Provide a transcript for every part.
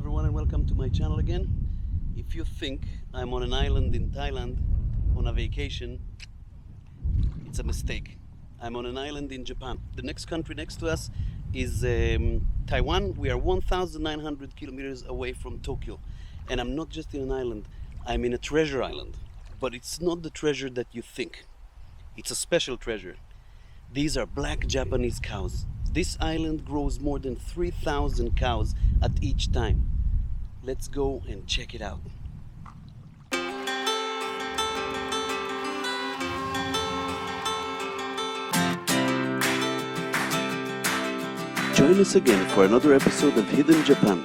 everyone and welcome to my channel again. If you think I'm on an island in Thailand on a vacation, it's a mistake. I'm on an island in Japan. The next country next to us is Taiwan. We are 1,900 kilometers away from Tokyo. And I'm not just in an island, I'm in a treasure island. But it's not the treasure that you think. It's a special treasure. These are black Japanese cows. This island grows more than 3,000 cows at each time. Let's go and check it out. Join us again for another episode of Hidden Japan.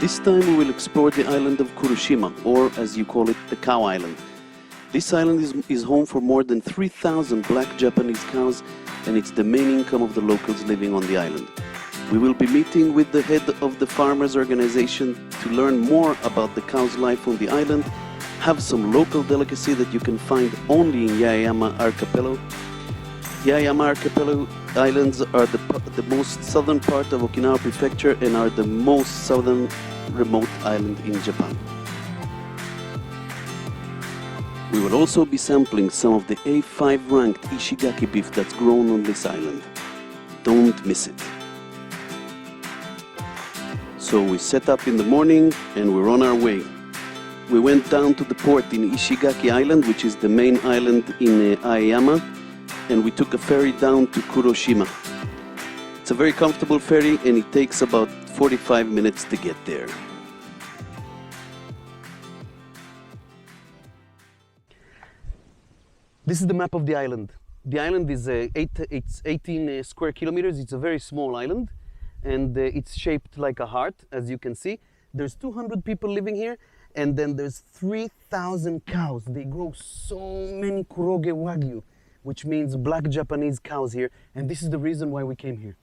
This time we will explore the island of Kuroshima, or as you call it, the Cow Island. This island is home for more than 3,000 black Japanese cows, and it's the main income of the locals living on the island. We will be meeting with the head of the farmers organization to learn more about the cows' life on the island, have some local delicacy that you can find only in Yaeyama archipelago. Yaeyama archipelago islands are the most southern part of Okinawa prefecture and are the most southern remote island in Japan. We will also be sampling some of the A5 ranked Ishigaki beef that's grown on this island. Don't miss it. So we set up in the morning and we're on our way. We went down to the port in Ishigaki Island, which is the main island in Yaeyama, and we took a ferry down to Kuroshima. It's a very comfortable ferry and it takes about 45 minutes to get there. This is the map of the island. The island is it's 18 square kilometers. It's a very small island, and it's shaped like a heart, as you can see. There's 200 people living here, and then there's 3,000 cows. They grow so many kurogewagyu, which means black Japanese cows here, and this is the reason why we came here.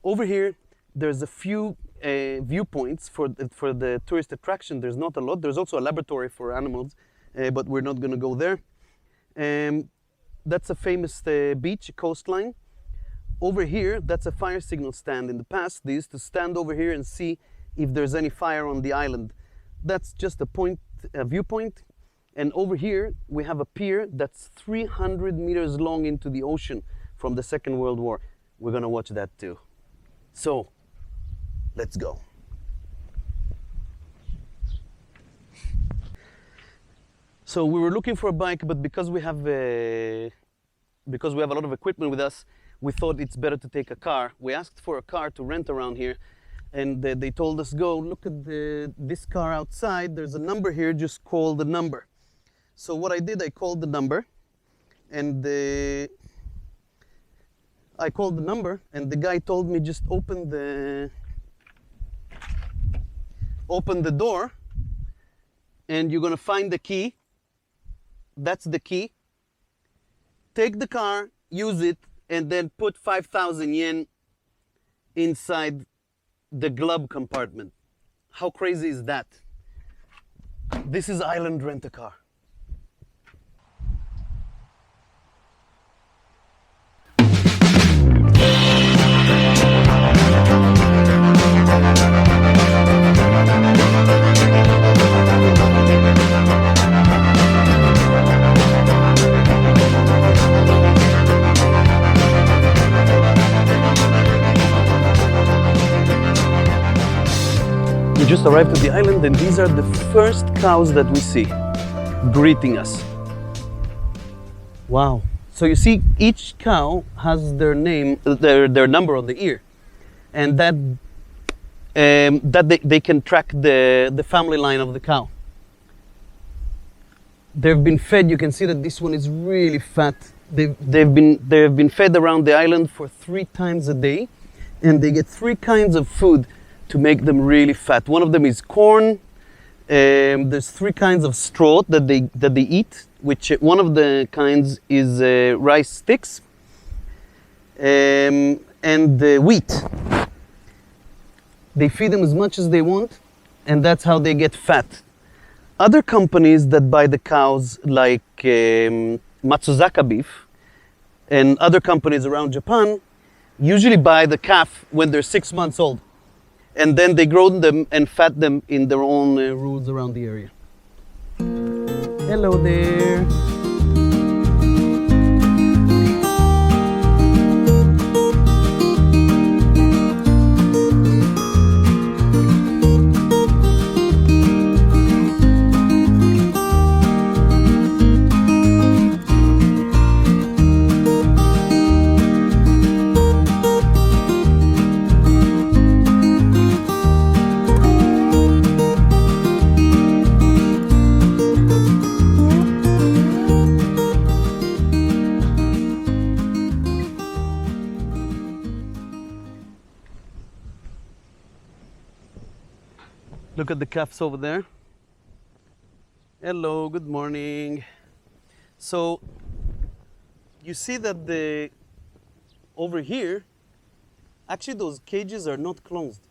Over here, there's a few viewpoints for the tourist attraction. There's not a lot. There's also a laboratory for animals, but we're not going to go there. That's a famous beach, coastline. Over here, that's a fire signal stand. In the past, they used to stand over here and see if there's any fire on the island. That's just a viewpoint. And over here, we have a pier that's 300 meters long into the ocean from the Second World War. We're gonna watch that too. So, let's go. So we were looking for a bike, but because we have a lot of equipment with us, we thought it's better to take a car. We asked for a car to rent around here, and they told us, go look at this car outside. There's a number here, just call the number. So what I did, I called the number, and the guy told me just open the door, and you're gonna find the key. That's the key. Take the car, use it, and then put 5,000 yen inside the glove compartment. How crazy is that? This is Island Rent-A-Car. We just arrived at the island, and these are the first cows that we see greeting us. Wow. So you see, each cow has their name, their number on the ear, and that they can track the family line of the cow. They've been fed. You can see that this one is really fat. They've been fed around the island for 3 times a day, and they get 3 kinds of food to make them really fat. One of them is corn. There's 3 kinds of straw that they eat, which one of the kinds is rice sticks and wheat. They feed them as much as they want, and that's how they get fat. Other companies that buy the cows, like Matsuzaka beef and other companies around Japan, usually buy the calf when they're 6 months old. And then they grow them and fat them in their own rules around the area. Hello there. Look at the calves over there. Hello, good morning. So you see that over here, actually those cages are not closed.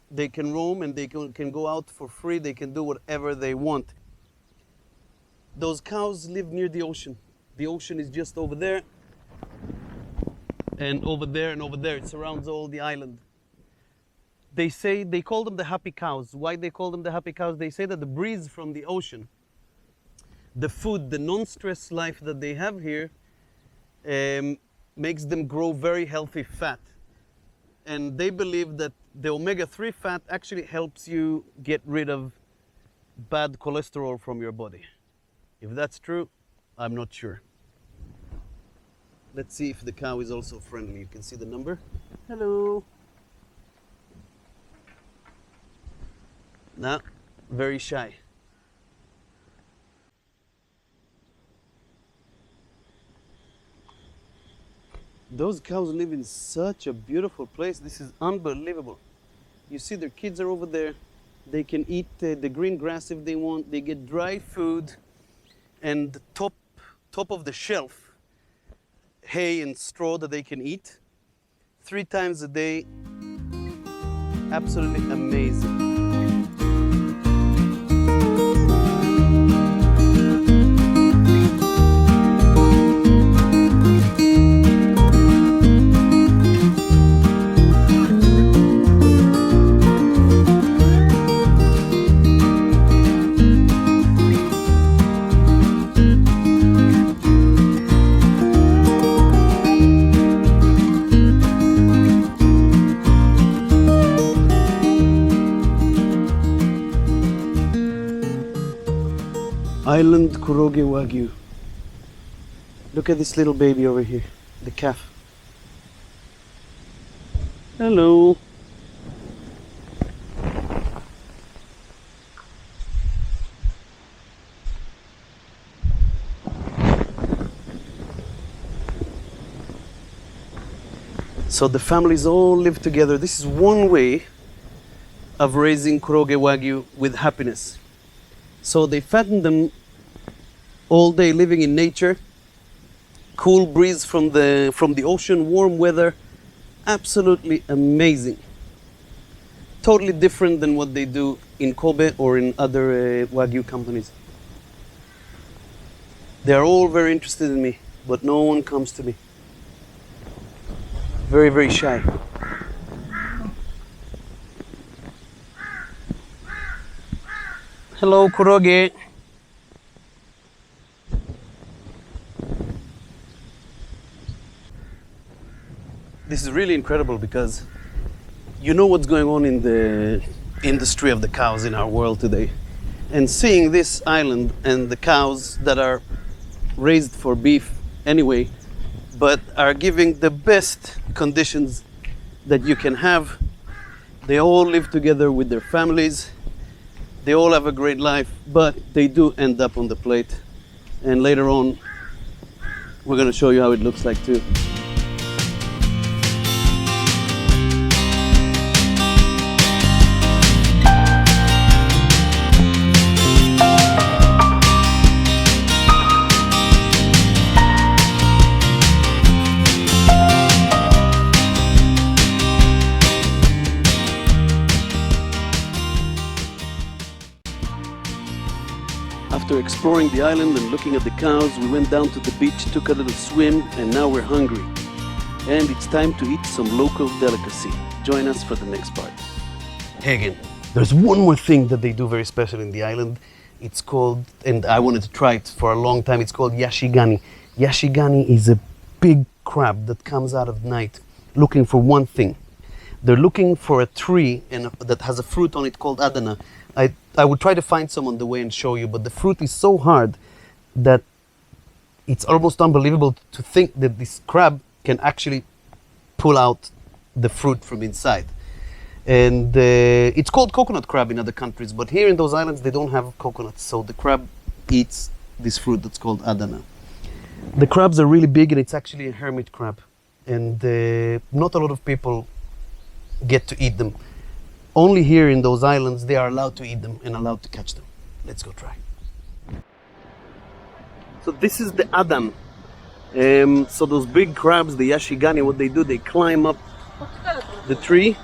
They can roam and they can go out for free. They can do whatever they want. Those cows live near the ocean. The ocean is just over there and over there and over there. It surrounds all the island. They call them the happy cows. Why they call them the happy cows? They say that the breeze from the ocean, the food, the non-stress life that they have here makes them grow very healthy fat. And they believe that the omega-3 fat actually helps you get rid of bad cholesterol from your body. If that's true, I'm not sure. Let's see if the cow is also friendly. You can see the number. Hello. No, very shy. Those cows live in such a beautiful place. This is unbelievable. You see their kids are over there. They can eat the green grass if they want. They get dry food and the top of the shelf, hay and straw that they can eat 3 times a day. Absolutely amazing. Island kurogewagyu. Look at this little baby over here, the calf. Hello. So the families all live together. This is one way of raising kurogewagyu with happiness. So they fatten them all day, living in nature, cool breeze from the ocean, warm weather, absolutely amazing. Totally different than what they do in Kobe or in other wagyu companies. They are all very interested in me, but no one comes to me. Very, very shy. Hello, kuroge. This is really incredible because you know what's going on in the industry of the cows in our world today. And seeing this island and the cows that are raised for beef anyway, but are giving the best conditions that you can have. They all live together with their families. They all have a great life, but they do end up on the plate. And later on, we're going to show you how it looks like too. After exploring the island and looking at the cows, we went down to the beach, took a little swim, and now we're hungry. And it's time to eat some local delicacy. Join us for the next part. okay again. There's one more thing that they do very special in the island. It's called, and I wanted to try it for a long time, it's called yashigani. Yashigani is a big crab that comes out at night looking for one thing. They're looking for a tree that has a fruit on it called adana. I would try to find some on the way and show you, but the fruit is so hard that it's almost unbelievable to think that this crab can actually pull out the fruit from inside. And it's called coconut crab in other countries, but here in those islands they don't have coconuts, so the crab eats this fruit that's called adana. The crabs are really big, and it's actually a hermit crab, and not a lot of people get to eat them. Only here in those islands they are allowed to eat them and allowed to catch them. Let's go try. So this is the adam. So those big crabs, the yashigani, what they do, they climb up the tree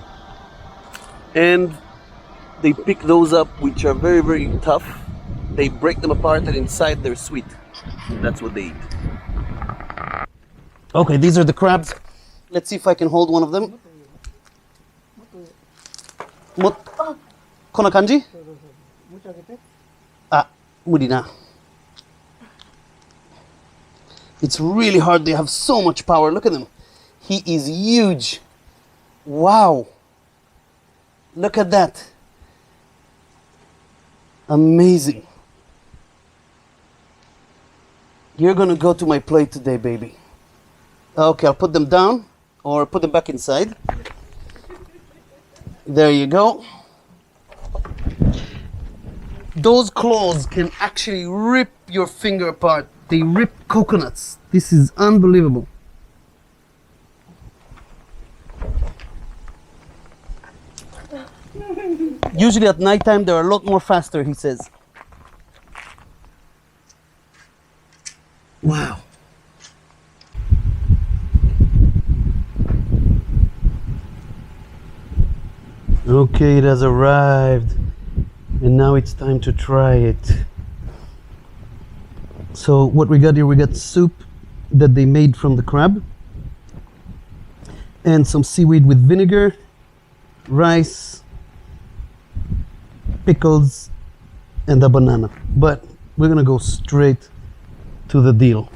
and they pick those up, which are very, very tough. They break them apart and inside they're sweet. That's what they eat. Okay, these are the crabs. Let's see if I can hold one of them. Kona kanji? Ah, muri na. It's really hard. They have so much power. Look at them. He is huge. Wow. Look at that. Amazing. You're gonna go to my plate today, baby. Okay, I'll put them down or put them back inside. There you go. Those claws can actually rip your finger apart. They rip coconuts. This is unbelievable. Usually at nighttime they're a lot more faster, he says. Wow. Okay, it has arrived. And now it's time to try it. So what we got here, we got soup that they made from the crab. And some seaweed with vinegar, rice, pickles, and a banana. But we're gonna go straight to the deal.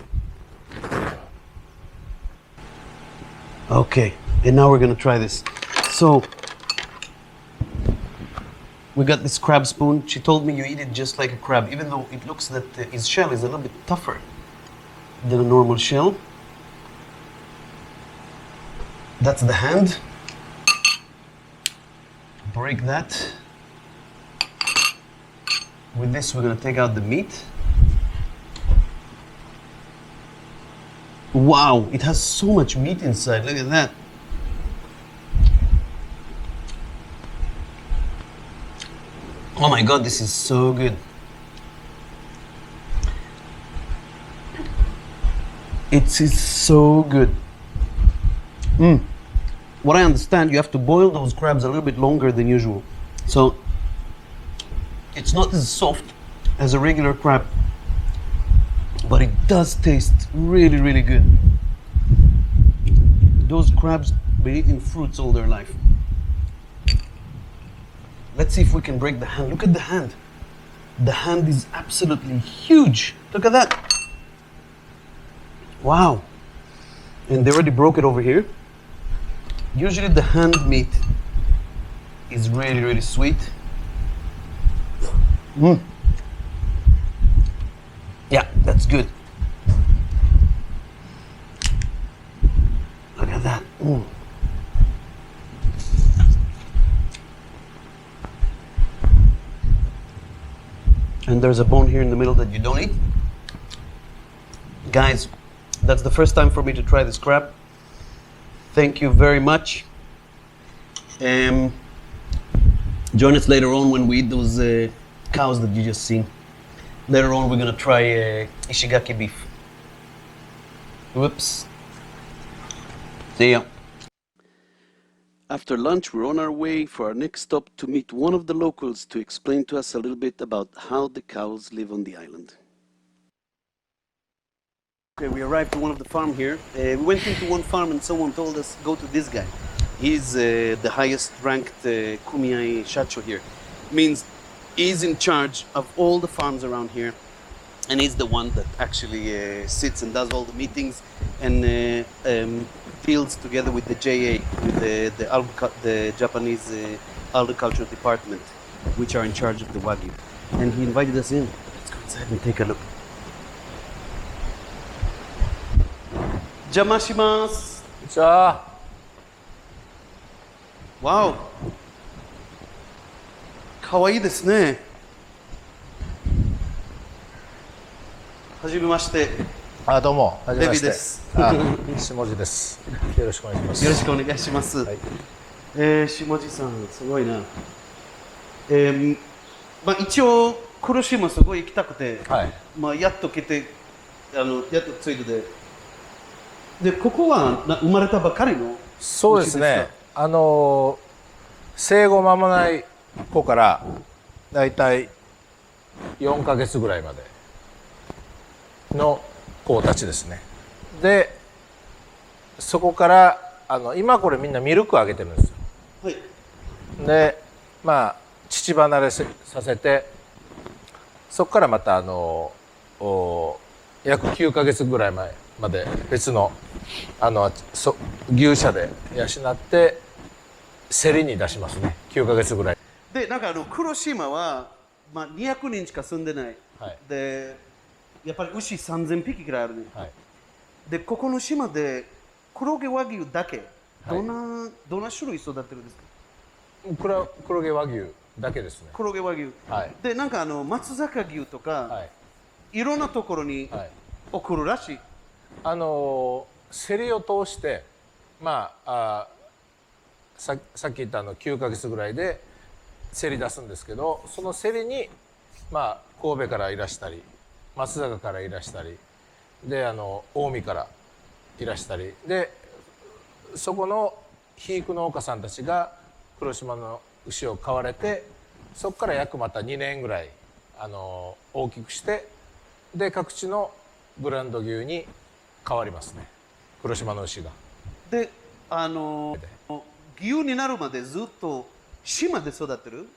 Okay, and now we're gonna try this. So we got this crab spoon. She told me you eat it just like a crab, even though it looks that his shell is a little bit tougher than a normal shell. That's the hand. Break that. With this, we're gonna take out the meat. Wow, it has so much meat inside. Look at that. Oh my God, this is so good. It is so good. What I understand, you have to boil those crabs a little bit longer than usual. So it's not as soft as a regular crab, but it does taste really, really good. Those crabs been eating fruits all their life. Let's see if we can break the hand. Look at the hand. The hand is absolutely huge. Look at that. Wow. And they already broke it over here. Usually the hand meat is really, really sweet. Yeah, that's good. Look at that. And there's a bone here in the middle that you don't eat. Guys, that's the first time for me to try this crab. Thank you very much. Join us later on when we eat those cows that you just seen. Later on we're gonna try Ishigaki beef. Whoops. See ya. After lunch, we're on our way for our next stop to meet one of the locals to explain to us a little bit about how the cows live on the island. Okay, we arrived to one of the farm here. We went into one farm and someone told us, go to this guy. He's the highest ranked kumiai shacho here. Means he's in charge of all the farms around here. And he's the one that actually sits and does all the meetings and deals together with the JA, with the Japanese agriculture department, which are in charge of the wagyu. And he invited us in. Let's go inside and take a look. Jamashimasu. じゃあ Wow. かわいいですね。はじめまして。あ、どうも、はじめまして。デビです。あ、下地です。よろしくお願いします。よろしくお願いします。はい、下地さん、すごいな。まあ、一応、黒島すごい行きたくて、はい、まあ、やっと来て、やっとついでで、ここは生まれたばかりのそうですね。生後間もない子からだいたい4ヶ月ぐらいまでの子たちですね。で、そこから今これみんなミルクあげてるんですよ。はい。で、まあ乳離れさせて、そこからまた約9ヶ月ぐらい前まで別の牛舎で養って競りに出しますね。9ヶ月ぐらいで、なんか黒島は、まあ、200人しか住んでない、はい、でやっぱり牛3000匹ぐらいあるね、はい、でここの島で黒毛和牛だけどんな種類育てるんですか？黒毛和牛だけですね。黒毛和牛、はい、でなんか松坂牛とか、はい、いろんなところに送るらしい。競りを通してまあさっき言った9ヶ月ぐらいで競り出すんですけど、その競りにまあ神戸からいらしたり松坂からいらしたりで近江からいらしたりで、そこの肥育農家さんたちが黒島の牛を買われて、そこから約また2年ぐらい大きくしてで各地のブランド牛に変わりますね、黒島の牛が。で牛になるまでずっと島で育てる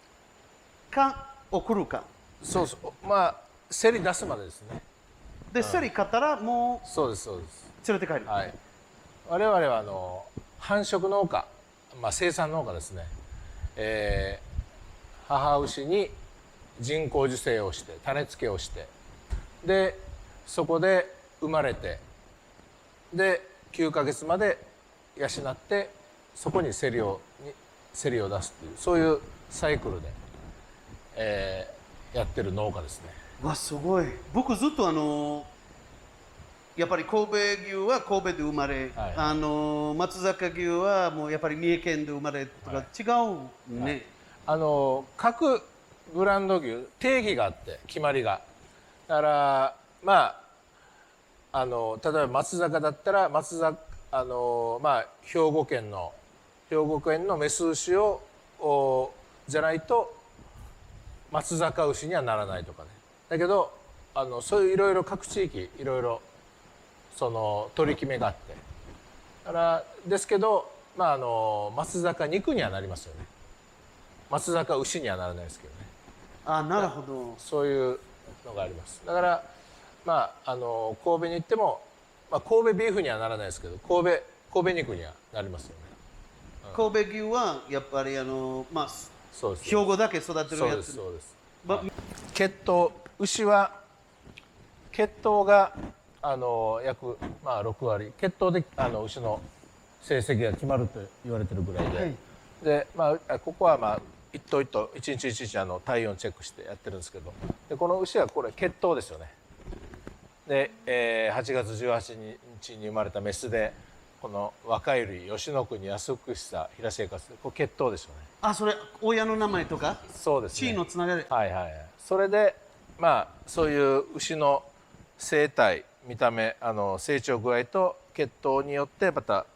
か送るか。そうそう、まあ競り出すまでですね。で、競り買ったらもうそうですそうです、連れて帰る。はい、我々は繁殖農家、まあ、生産農家ですね、母牛に人工授精をして種付けをしてでそこで生まれてで9ヶ月まで養ってそこに競りを出すっていうそういうサイクルで、やってる農家ですね。わ、すごい。僕ずっとやっぱり神戸牛は神戸で生まれ、はい、松坂牛はもうやっぱり三重県で生まれとか違うね、はい、各ブランド牛定義があって決まりがだからまあ例えば松坂だったらまあ兵庫県のメス牛をじゃないと松坂牛にはならないとかね。だけどそういういろいろ各地域いろいろ取り決めがあってだからですけど、まあ松坂肉にはなりますよね。松坂牛にはならないですけどね。あ、なるほど。そういうのがあります。だからまあ神戸に行っても、まあ、神戸ビーフにはならないですけど神戸肉にはなりますよね。神戸牛はやっぱりまあそうです、兵庫だけ育てるやつ。そうです。血統牛は血統が約まあ6割血統で牛の成績が決まると言われてるぐらいで、はい、でまあここはまあ一頭一頭一日一日体温チェックしてやってるんですけど、でこの牛はこれ血統ですよね。で、8月18日に生まれたメスでこの若い類吉野国安福久平生活これ血統ですよね。あ、それ親の名前とかそうですね、地位のつながり。はいはいはい。それでまあそういう牛の生態見た目成長具合と血統によってまた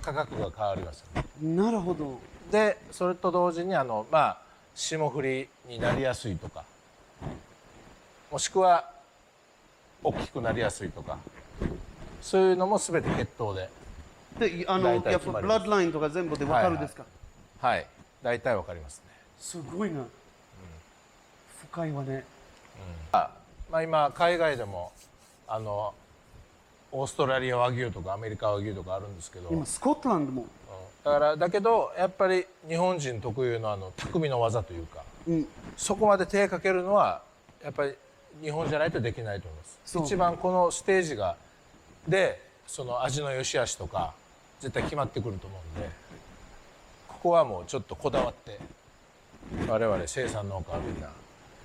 価格が変わりますよね。なるほど。でそれと同時にまあ霜降りになりやすいとかもしくは大きくなりやすいとかそういうのも全て血統でで、大体やっぱ決まります。ブラッドラインとか全部でわかるですか？はい、大体わかりますね。すごいな。深いわね。まあ、今海外でもオーストラリア和牛とかアメリカ和牛とかあるんですけど、今スコットランドも。だけどやっぱり日本人特有の匠の技というか、うん。そこまで手かけるのはやっぱり日本じゃないとできないと思います。そう一番このステージでその味の良し悪しとか絶対決まってくると思うんで、ここはもうちょっとこだわって我々生産農家はみんな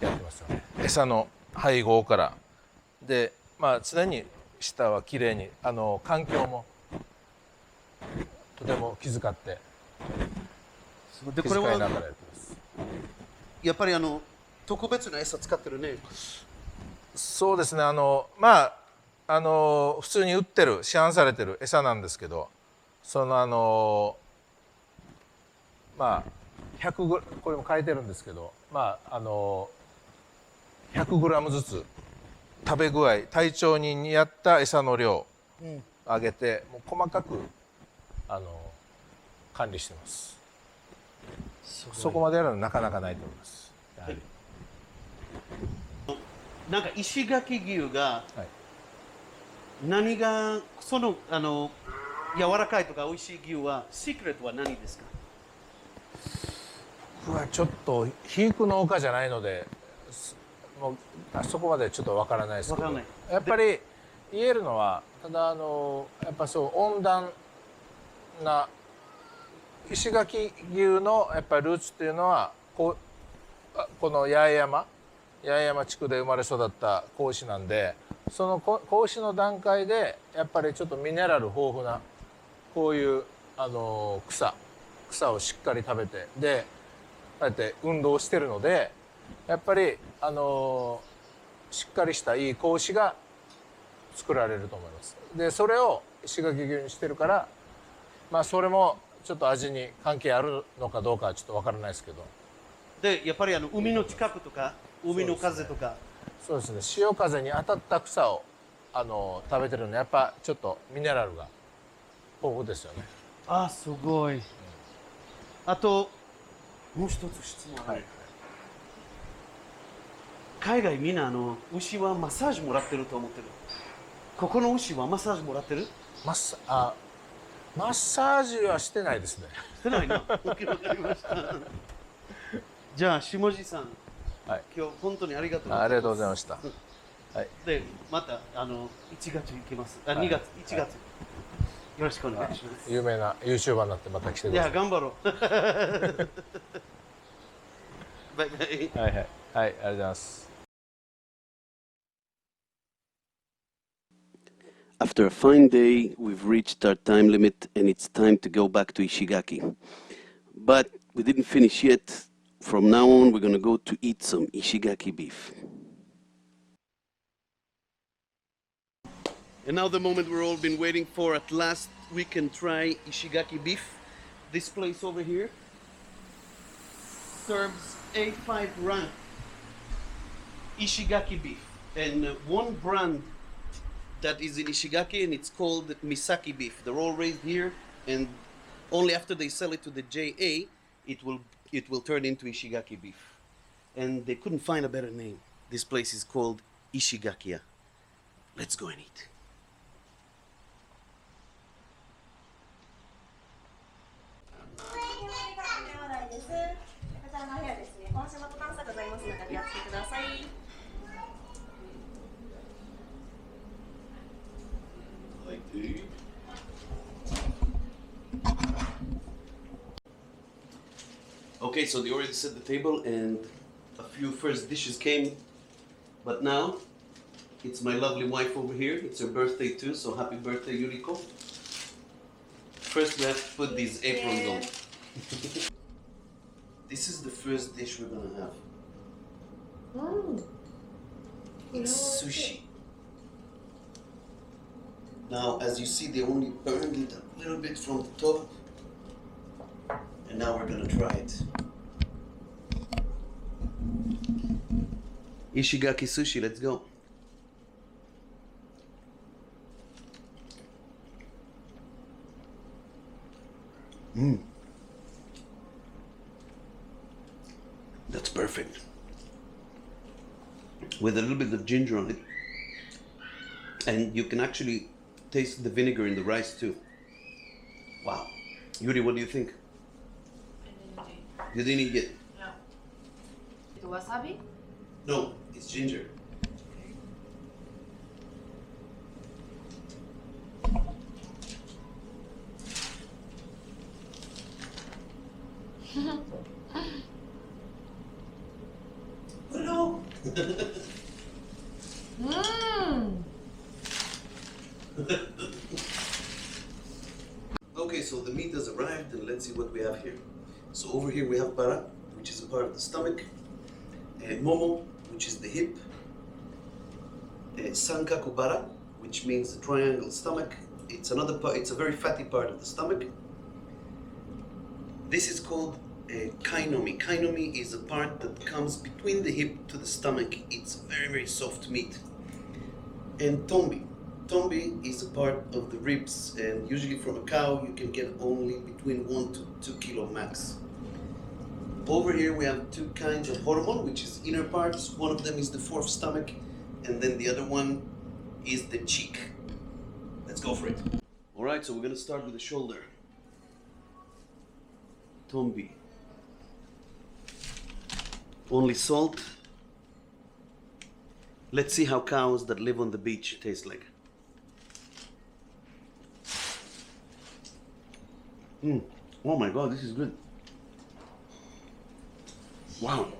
やってますよね。餌の配合からで、まあ常に下はきれいに環境もとても気遣ってで、気これは遣いながらやってます。やっぱり特別な餌使ってるね。そうですね、まあ普通に売ってる市販されてる餌なんですけど、そのまあ100グラこれも書いてるんですけど、まあ100グラムずつ食べ具合体調に似合った餌の量上げて、もう細かく管理してます。そこまでやるのはなかなかないと思います。はい、なんか石垣牛がはい、何が柔らかいとか美味しい牛はシークレットは何ですか？僕はちょっと肥育農家じゃないので、もうそこまでちょっとわからないですけど、わからない。やっぱり言えるのはただやっぱそう温暖な石垣牛のやっぱりルーツっていうのはこの八重山地区で生まれ育った子牛なんで、その子牛の段階でやっぱりちょっとミネラル豊富なこういう草をしっかり食べて、でこうやって運動してるので、やっぱりしっかりしたいい子牛が作られると思います。でそれを石垣牛にしてるから、まあそれもちょっと味に関係あるのかどうかはちょっとわからないですけど。で、やっぱり海の近くとか海の風とか。そうですね、潮風に当たった草を食べてるので、やっぱちょっとミネラルが豊富ですよね。あ、すごい。あともう一つ質問ある。はい、海外みんな牛はマッサージもらってると思ってる。ここの牛はマッサージもらってる？マッサージはしてないですね。してないな。わかりました。じゃあ下地さん、はい、今日本当にありがとうございます。ありがとうございました。はい、でまた1月行きます。2月、1月、よろしくお願いします。有名な YouTuber になってまた来てください。いや頑張ろう。バイバイ。はいはいはい、ありがとうございます。After a fine day, we've reached our time limit and it's time to go back to Ishigaki. But we didn't finish yet. From now on, we're gonna go to eat some Ishigaki beef. And now the moment we've all been waiting for. At last, we can try Ishigaki beef. This place over here serves A5 rank Ishigaki beef. And one brand that is in Ishigaki, and it's called Misaki beef. They're all raised here, and only after they sell it to the JA, it will turn into Ishigaki beef. And they couldn't find a better name. This place is called Ishigakiya. Let's go and eat. こちらの部屋ですね。今週も探索ございますのでお気をつけください。Okay, so they already set the table and a few first dishes came, but now it's my lovely wife over here. It's her birthday too, so happy birthday, Yuriko. First we have to put these aprons on. This is the first dish we're gonna have. It's sushi. Now, as you see, they only burned it a little bit from the top. And now we're gonna try it. Ishigaki sushi, let's go. That's perfect. With a little bit of ginger on it. And you can actually taste the vinegar in the rice too. Wow. Yuri, what do you think? You didn't eat yet? No. Wasabi? No, it's ginger. Hello. Okay, so the meat has arrived and let's see what we have here. So over here we have bara, which is a part of the stomach, momo, which is the hip, sankaku bara, which means the triangle stomach. It's another part, it's a very fatty part of the stomach. This is called kainomi. Kainomi is a part that comes between the hip to the stomach. It's very, very soft meat. And tombi. Tombi is a part of the ribs, and usually from a cow you can get only between 1 to 2 kilo max. Over here we have two kinds of hormone, which is inner parts. One of them is the fourth stomach, and then the other one is the cheek. Let's go for it. All right, so we're gonna start with the shoulder. Tombi. Only salt. Let's see how cows that live on the beach taste like. Oh my god, this is good. Wow.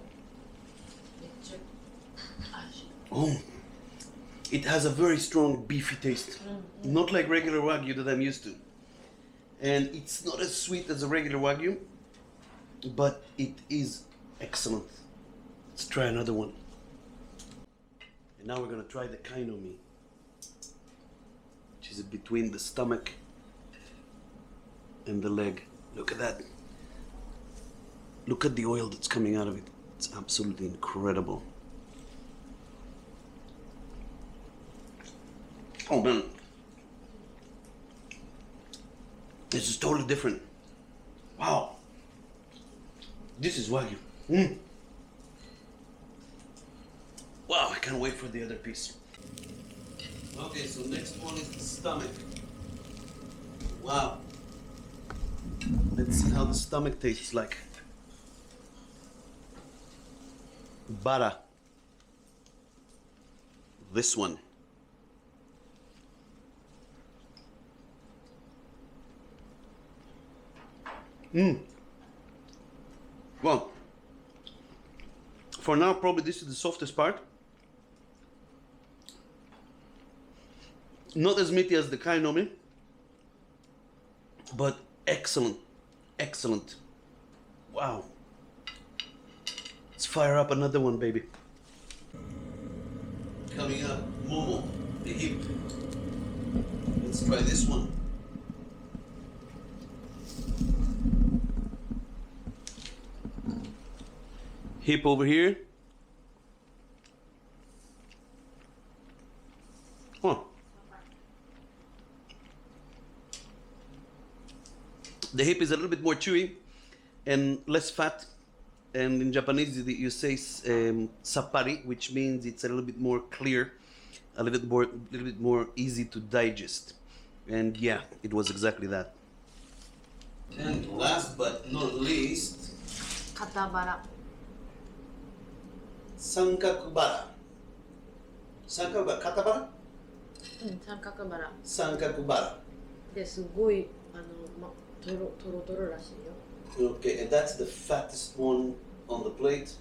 Oh, it has a very strong beefy taste. Not like regular wagyu that I'm used to. And it's not as sweet as a regular wagyu, but it is excellent. Let's try another one. And now we're gonna try the kainomi, which is between the stomach and the leg. Look at that. Look at the oil that's coming out of it. It's absolutely incredible. Oh man. This is totally different. Wow. This is wagyu. Wow, I can't wait for the other piece. Okay, so next one is the stomach. Wow. Let's see how the stomach tastes like. Bara. This one. Well, for now, probably this is the softest part. Not as meaty as the kainomi, but excellent, excellent. Wow. Let's fire up another one, baby. Coming up, momo, the hip. Let's try this one. Hip over here. Huh. The hip is a little bit more chewy and less fat. And in Japanese, you say sappari, which means it's a little bit more clear, a little bit more easy to digest. And yeah, it was exactly that. And last but not least, Katabara. Sankakubara. Sankakubara, katabara? 三角バラ Sankakubara. ですごいトロトロらしいよ。 Okay, and that's the fattest one on the plate.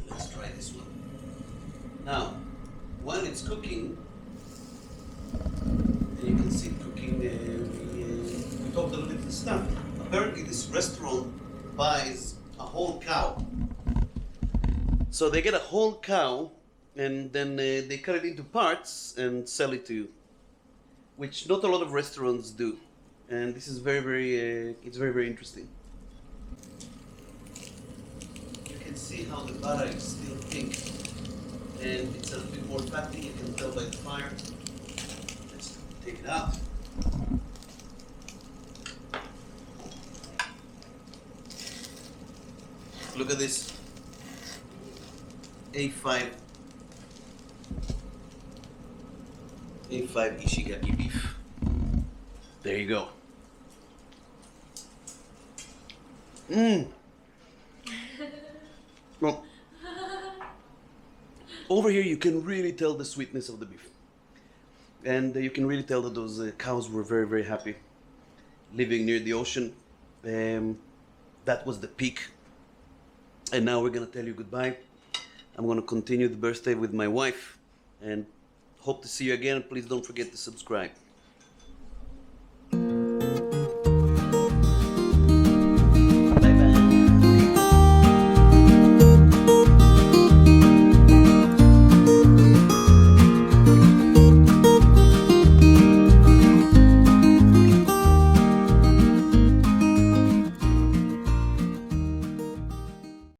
Let's try this one. Now, while it's cooking, and you can see it cooking, we talked a little bit of the stuff. Apparently this restaurant buys a whole cow. So they get a whole cow and then they cut it into parts and sell it to you, which not a lot of restaurants do. And this is it's very interesting. You can see how the butter is still pink and it's a little bit more fatty, you can tell by the fire. Let's take it out. Look at this. A5 Ishigaki beef. There you go. Well, over here you can really tell the sweetness of the beef. And you can really tell that those cows were very, very happy living near the ocean. That was the peak. And now we're gonna tell you goodbye. I'm gonna continue the birthday with my wife and hope to see you again. Please don't forget to subscribe.